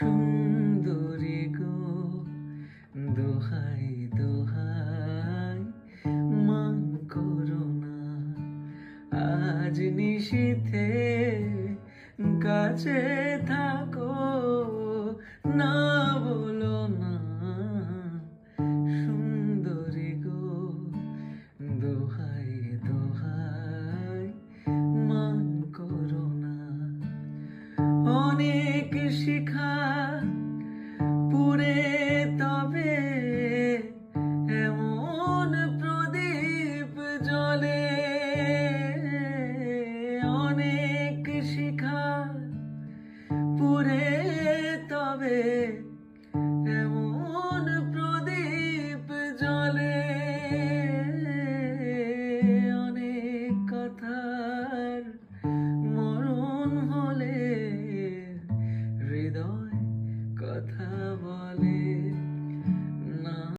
সুন্দরী গো, দোহাই দোহাই মান করো না। আজ নিশীথে কাছে থাকো, না বলো না। সুন্দরী গো, দোহাই দোহাই মান করো না। অনেক শিখা পুরে তবে এমন প্রদীপ জ্বলে। অনেক শিখা পুরে তবে এমন প্রদীপ জ্বলে। অনেক কথার মরণ হলে হৃদয় কথা বলে।